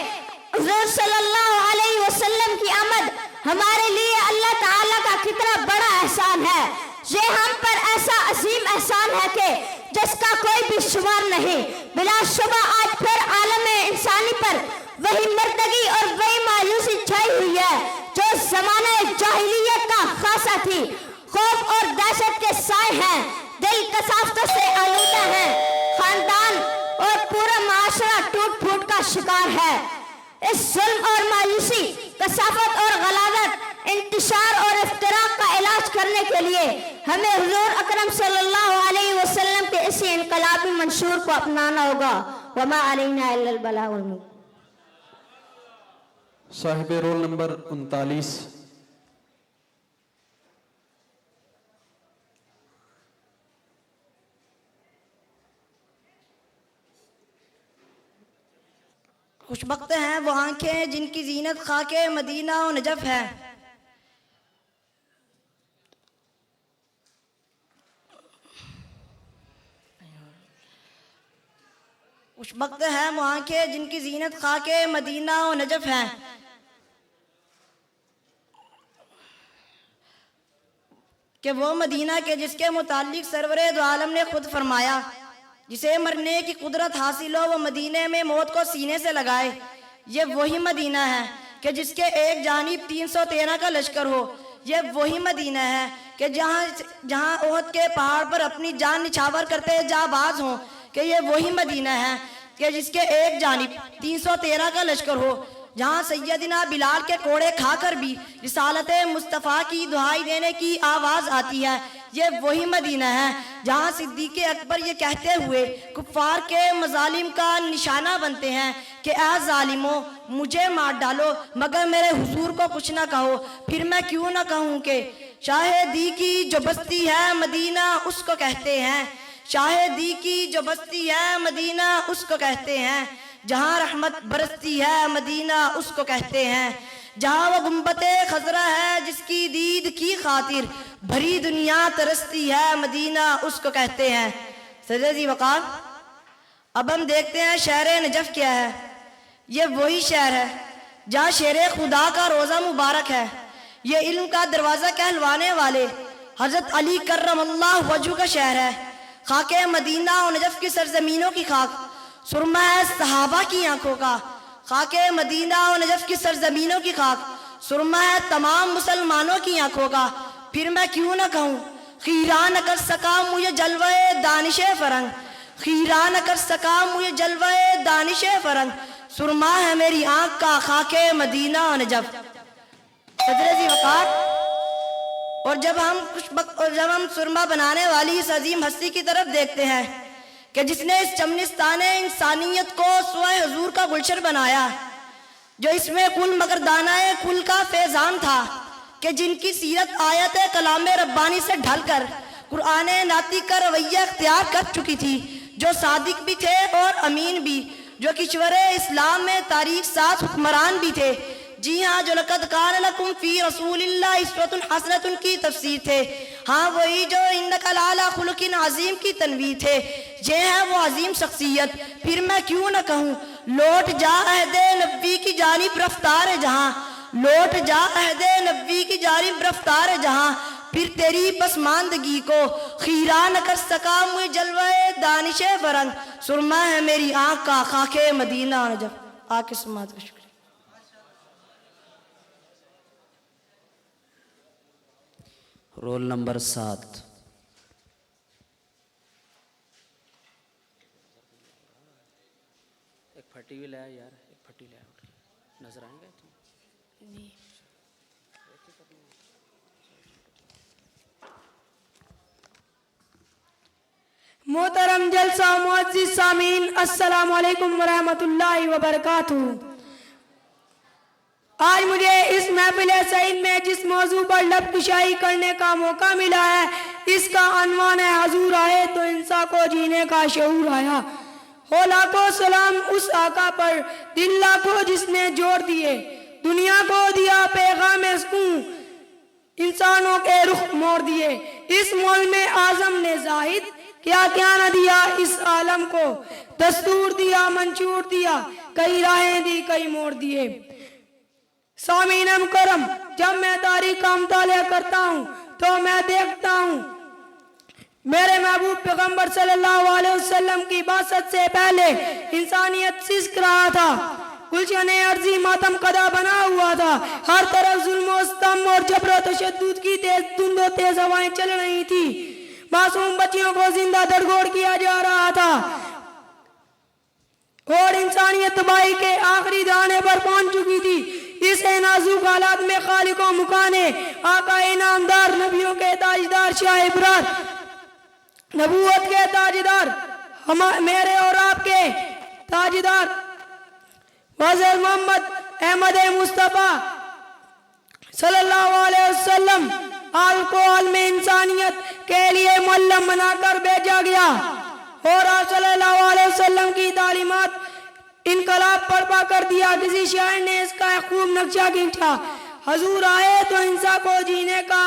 حضور صلی اللہ علیہ وسلم کی آمد ہمارے لیے اللہ تعالیٰ کا کتنا بڑا احسان ہے. یہ ہم پر ایسا عظیم احسان ہے کہ جس کا کوئی بھی شمار نہیں. بلا شبہ آج پھر عالم انسانی پر وہی مردگی اور وہی مایوسی چھائی ہوئی ہے جو زمانہ جاہلیت کا خاصہ تھی. خوف اور دہشت کے سائے ہیں. دل کثافتوں سے آلودہ ہیں. خاندان اور پورا معاشرہ ٹوٹ پھوٹ کا شکار ہے. اس ظلم اور مایوسی کثافت اور غلاظت انتشار اور افتراق کا علاج کرنے کے لیے ہمیں حضور اکرم صلی اللہ علیہ وسلم کے اسی انقلابی منشور کو اپنانا ہوگا. وما علینا الا البلاغ المبین. صاحب رول نمبر 39. خوشبخت ہیں وہ آنکھیں جن کی زینت خاک مدینہ و نجف ہے. خوشبخت ہیں وہ آنکھیں جن کی زینت خاک مدینہ و نجف ہے. کہ وہ مدینہ کے جس کے متعلق سرور دو عالم نے خود فرمایا جسے مرنے کی قدرت حاصل ہو وہ مدینے میں موت کو سینے سے لگائے. یہ وہی مدینہ ہے کہ جس کے ایک جانب 313 کا لشکر ہو. یہ وہی مدینہ ہے کہ جہاں احد کے پہاڑ پر اپنی جان نچھاور کرتے جاں باز ہوں. کہ یہ وہی مدینہ ہے کہ جس کے ایک جانب 313 کا لشکر ہو, جہاں سیدنا بلال کے کوڑے کھا کر بھی رسالت مصطفیٰ کی دہائی دینے کی آواز آتی ہے. یہ وہی مدینہ ہے جہاں صدیق اکبر یہ کہتے ہوئے کفار کے مظالم کا نشانہ بنتے ہیں کہ اے ظالموں مجھے مار ڈالو مگر میرے حضور کو کچھ نہ کہو. پھر میں کیوں نہ کہوں کہ شاہدی کی جو بستی ہے مدینہ اس کو کہتے ہیں. شاہدی کی جو بستی ہے مدینہ اس کو کہتے ہیں. جہاں رحمت برستی ہے مدینہ اس کو کہتے ہیں. جہاں وہ گنبد خضرا ہے جس کی دید کی خاطر بھری دنیا ترستی ہے مدینہ اس کو کہتے ہیں. سیدی وقار اب ہم دیکھتے ہیں شہر نجف کیا ہے. یہ وہی شہر ہے جہاں شیر خدا کا روزہ مبارک ہے. یہ علم کا دروازہ کہلوانے والے حضرت علی کرم اللہ وجہ کا شہر ہے. خاک مدینہ و نجف کی سرزمینوں کی خاک سرمہ ہے صحابہ کی آنکھوں کا. خاک مدینہ و نجف کی سرزمینوں کی خاک سرمہ ہے تمام مسلمانوں کی آنکھوں کا. پھر میں کیوں نہ کہوں خیرہ نہ کر سکا مجھے جلوہ دانش فرنگ. خیرہ نہ کر سکا مجھے جلوہ دانش فرنگ. سرمہ ہے میری آنکھ کا خاک مدینہ و نجف. حضرت وقار اور جب ہم سرمہ بنانے والی اس عظیم ہستی کی طرف دیکھتے ہیں کہ جس نے اس چمنستان انسانیت کو سوائے حضور کا گلشن بنایا, جو اس میں کل مگردانہ کل کا فیضان تھا, کہ جن کی سیرت آیت کلام ربانی سے ڈھل کر قرآن ناطق کا رویہ اختیار کر چکی تھی, جو صادق بھی تھے اور امین بھی, جو کشور اسلام میں تاریخ ساز حکمران بھی تھے. جی ہاں, جو لقد کان لکم فی رسول اللہ اسوۃ حسنۃ کی تفسیر تھے. ہاں وہی جو انک لعلی خلق عظیم کی تنویر تھے. یہ ہے وہ عظیم شخصیت. پھر میں کیوں نہ کہوں لوٹ جا عہد نبی کی جانب رفتار جہاں. لوٹ جا عہد نبی کی جانب رفتار جہاں. پھر تیری پسماندگی کو خیرہ نہ کر سکا مجھے جلوہ دانش فرنگ. سرمہ ہے میری آنکھ کا خاک مدینہ نجف. آ کے سماعت کا شکریہ. Roll number 7. ایک پھٹی بھی لیا یار, ایک پھٹی لیا. نظر آئیں گے تم؟ محترم جلسہ معزز سامعین, السلام علیکم ورحمۃ اللہ وبرکاتہ. آج مجھے اس محفل سعید میں جس موضوع پر لب کشائی کرنے کا موقع ملا ہے اس کا عنوان ہے حضور آئے تو انسان کو جینے کا شعور آیا. ہو لاکھوں سلام اس آقا پر دل لاکھوں جس نے جوڑ دیے, دنیا کو دیا پیغام سکون, انسانوں کے رخ موڑ دیے. اس مولم اعظم نے زاہد کیا کیا نہ دیا اس عالم کو, دستور دیا منشور دیا کئی راہیں دی کئی موڑ دیے. سامعین مکرم, جب میں تاریخ کا مطالعہ کرتا ہوں تو میں دیکھتا ہوں میرے محبوب پیغمبر صلی اللہ علیہ وسلم کی بعثت سے پہلے انسانیت سسک رہا تھا. گلشن ارضی ماتم قدا بنا ہوا تھا. ہر طرف ظلم و ستم اور جبر و تشدد کی دھند و تیز ہوائیں چل رہی تھی. معصوم بچیوں کو زندہ دڑگوڑ کیا جا رہا تھا اور انسانیت تباہی کے آخری دانے پر پہنچ چکی تھی. اس نازک حالات میں خالق و مکانے آقا انعامدار نبیوں کے تاجدار شاہ ابرار نبوت کے تاجدار میرے اور آپ کے تاجدار حضرت محمد احمد مصطفیٰ صلی اللہ علیہ وسلم آپ کو عالم انسانیت کے لیے معلم بنا کر بھیجا گیا اور آپ صلی اللہ علیہ وسلم کی تعلیمات انقلاب برپا کر دیا. کسی شاعر نے اس کا ایک خوب نقشہ کھینچا, حضور آئے تو انسان کو جینے کا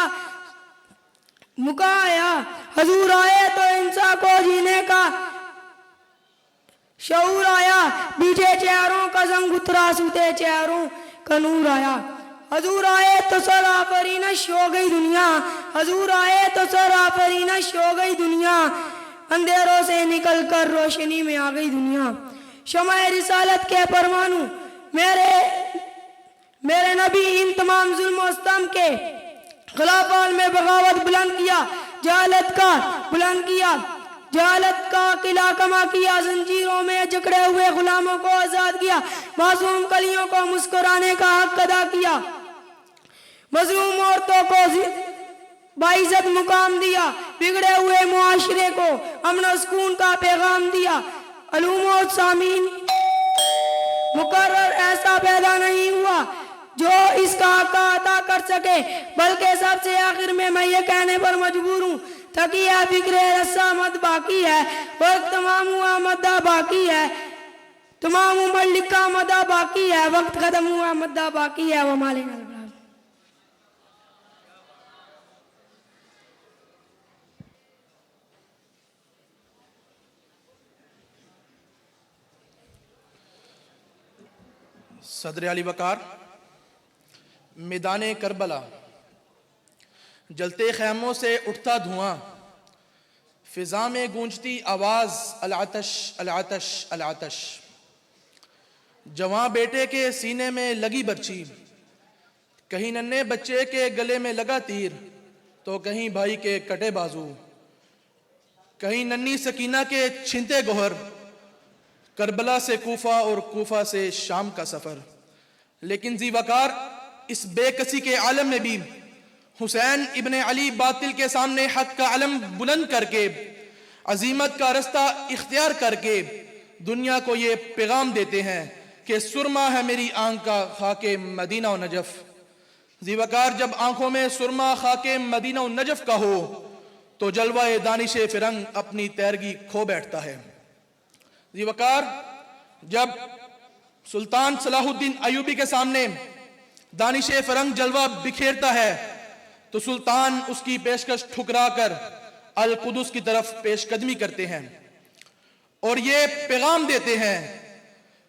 موقع آیا, حضور آئے تو انسان کو جینے کا شعور آیا, بیجے چہروں کا زنگ اترا سوتے چہروں کا نور آیا. حضور آئے تو سر آفرینش ہو گئی دنیا، حضور آئے تو سر آفرینش ہو گئی دنیا، اندھیروں سے نکل کر روشنی میں آ گئی دنیا۔ شمع رسالت کے پروانوں میرے نبی ان تمام ظلم و ستم کے خلاف میں بغاوت بلند کیا، جہالت کا بلند کیا، جہالت کا قلعہ کما کیا، زنجیروں میں جکڑے ہوئے غلاموں کو آزاد کیا، معصوم کلیوں کو مسکرانے کا حق ادا کیا، مظلوم عورتوں کو باعزت مقام دیا، بگڑے ہوئے معاشرے کو امن و سکون کا پیغام دیا۔ علوم و سامین مقرر ایسا پیدا نہیں ہوا جو اس کا حق عطا کر سکے، بلکہ سب سے آخر میں یہ کہنے پر مجبور ہوں تقیہ فکر رسا مد باقی ہے، وقت تمام ہوا مدہ باقی ہے، تمام عمر لکھا مدہ باقی ہے، وقت ختم ہوا مدہ باقی ہے۔ ومالنا البلاغ۔ صدر علی وقار، میدان کربلا، جلتے خیموں سے اٹھتا دھواں، فضا میں گونجتی آواز العطش العطش العطش، جوان بیٹے کے سینے میں لگی برچھی، کہیں ننھے بچے کے گلے میں لگا تیر تو کہیں بھائی کے کٹے بازو، کہیں ننھی سکینہ کے چھنتے گوہر، کربلا سے کوفہ اور کوفہ سے شام کا سفر۔ لیکن ذی وقار اس بے کسی کے عالم میں بھی حسین ابن علی باطل کے سامنے حق کا علم بلند کر کے، عظیمت کا رستہ اختیار کر کے دنیا کو یہ پیغام دیتے ہیں کہ سرما ہے میری آنکھ کا خاک مدینہ و نجف۔ ذی وقار جب آنکھوں میں سرما خاک مدینہ و نجف کا ہو تو جلوہ دانش فرنگ اپنی تیرگی کھو بیٹھتا ہے۔ ذی وقار جب سلطان صلاح الدین ایوبی کے سامنے دانش فرنگ جلوہ بکھیرتا ہے تو سلطان اس کی پیشکش ٹھکرا کر القدس کی طرف پیش قدمی کرتے ہیں اور یہ پیغام دیتے ہیں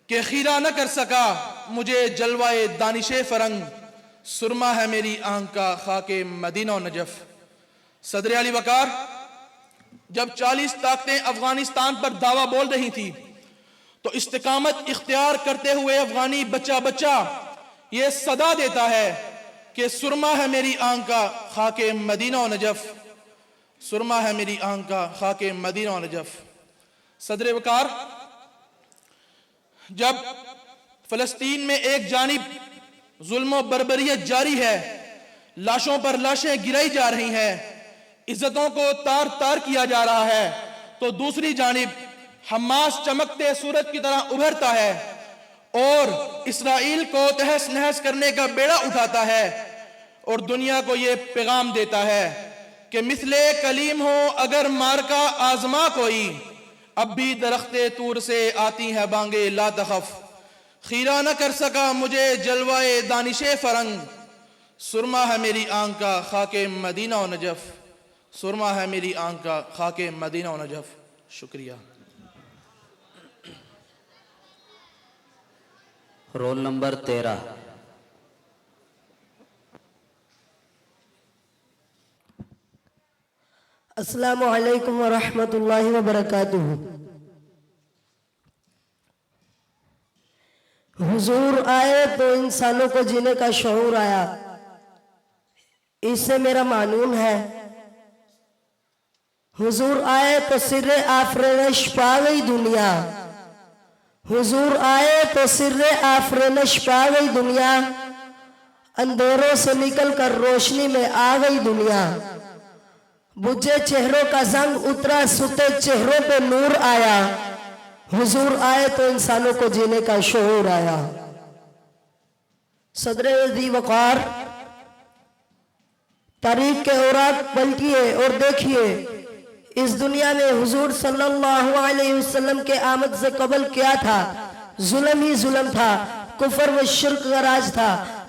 کہ خیرہ نہ کر سکا مجھے جلوہ دانش فرنگ، سرما ہے میری آنکھ کا خاک مدینہ و نجف۔ صدر علی وقار جب 40 طاقتیں افغانستان پر دعویٰ بول رہی تھی تو استقامت اختیار کرتے ہوئے افغانی بچہ بچہ یہ صدا دیتا ہے کہ سرما ہے میری آنکھ کا خاک مدینہ و نجف، سرما ہے میری آنکھ کا خاک مدینہ و نجف۔ صدر وقار جب فلسطین میں ایک جانب ظلم و بربریت جاری ہے، لاشوں پر لاشیں گرائی جا رہی ہیں، عزتوں کو تار تار کیا جا رہا ہے، تو دوسری جانب حماس چمکتے سورج کی طرح ابھرتا ہے اور اسرائیل کو تہس نہس کرنے کا بیڑا اٹھاتا ہے اور دنیا کو یہ پیغام دیتا ہے کہ مثل کلیم ہو اگر مارکا آزما کوئی، اب بھی درخت طور سے آتی ہے بانگے لا تخف، خیرہ نہ کر سکا مجھے جلوہ دانش فرنگ، سرما ہے میری آنکھ کا خاک مدینہ و نجف، سرما ہے میری آنکھ کا خاک مدینہ و نجف۔ شکریہ۔ Roll number 13۔ السلام علیکم ورحمۃ اللہ وبرکاتہ۔ حضور آئے تو انسانوں کو جینے کا شعور آیا، اس سے میرا معنون ہے۔ حضور آئے تو سر آفرینش پا گئی دنیا، حضور آئے تو سر آفرینش پا گئی دنیا، اندھیروں سے نکل کر روشنی میں آ گئی دنیا، بجھے چہروں کا زنگ اترا ستے چہروں پہ نور آیا، حضور آئے تو انسانوں کو جینے کا شعور آیا۔ صدر ذی وقار تاریخ کے اوراق پلٹیے اور دیکھیے، اس دنیا میں حضور صلی اللہ علیہ وسلم کے آمد سے قبل کیا تھا؟ ظلم ہی ظلم تھا، کفر و شرک کا راج تھا،